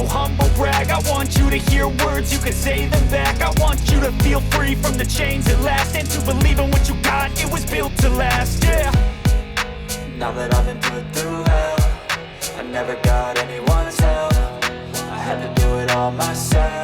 humble brag. I want you to hear words, you can say them back. I want you to feel free from the chains at last, and to believe in what you got, it was built to last, yeah. Now that I've been put through hell, I never got anyone's help. I had to do it all myself.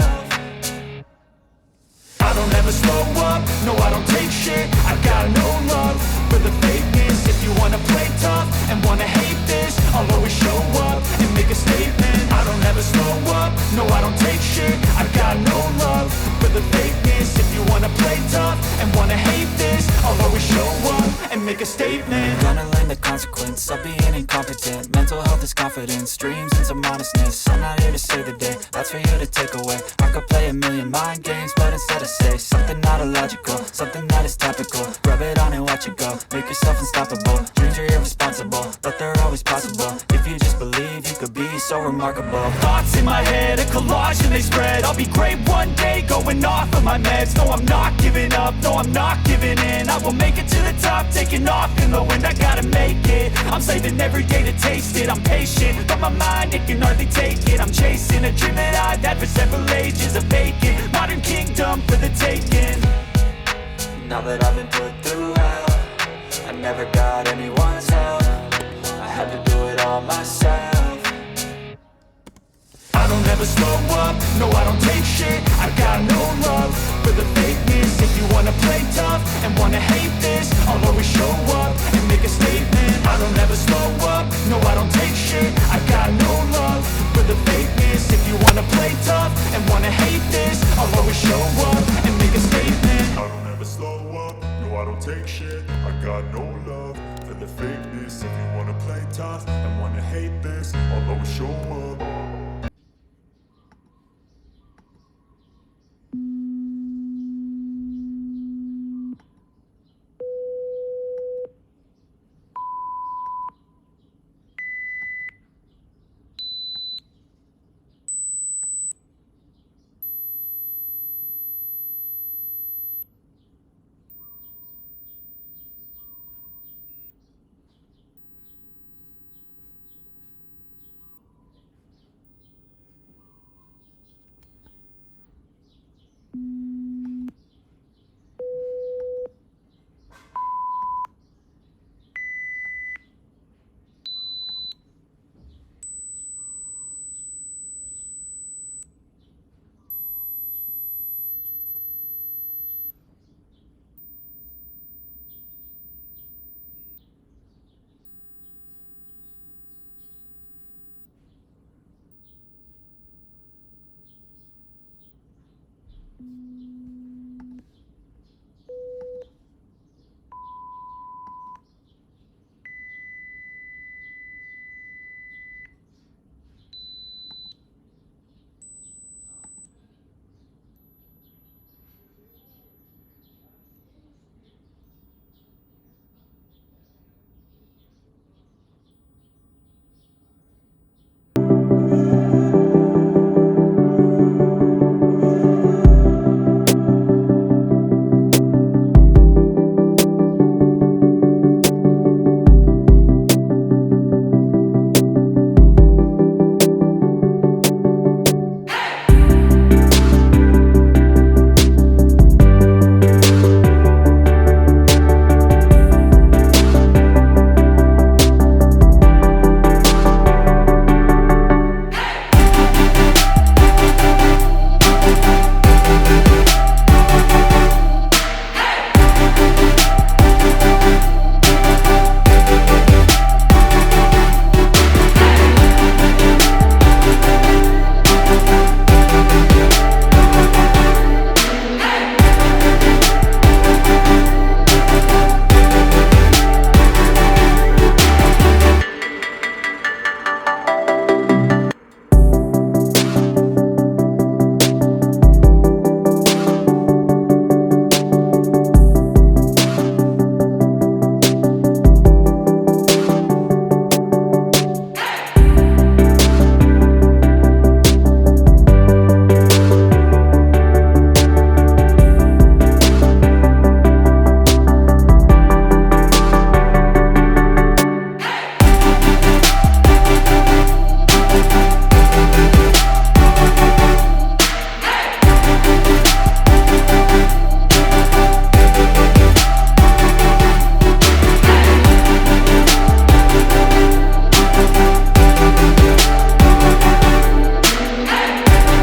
I don't ever slow up, no I don't take shit. I got no love for the fakeness. If you wanna play tough and wanna hate this, I'll always show up and make a statement. I don't ever slow up, no I don't take shit. I got no love for the fakeness. If you wanna play tough and wanna hate this, I'll always show up and make a statement. Gonna learn the consequence of being incompetent. Mental health is confidence, dreams and some honestness. I'm not here to save the day, that's for you to take away. I could play a million mind games, but instead I say something not illogical, something that is topical. Rub it on and watch it go, make yourself unstoppable. Dreams are irresponsible, but they're always possible. If you just believe, you could be so remarkable. Thoughts in my head, a collage and they spread. I'll be great one day, going off of my meds. No, I'm not giving up, no, I'm not giving in. I will make it to the top, taking off in the wind. I gotta make it, I'm saving every day to taste it. I'm patient, but my mind, it can hardly take it. I'm chasing a dream that I've had for several ages. A vacant, modern kingdom for the taking. Now that I've been put through hell, I never got anyone's help. I had to do it all myself. I don't ever slow up, no I don't take shit. I got no love for the fakeness. If you wanna play tough and wanna hate this, I'll always show up and make a statement. I don't ever slow up, no I don't take shit. I got no love for the fakeness. If you wanna play tough and wanna hate this, I'll always show up and make a statement. I don't ever slow up, no I don't take shit. I got no love for the fakeness. If you wanna play tough and wanna hate this, I'll always show up.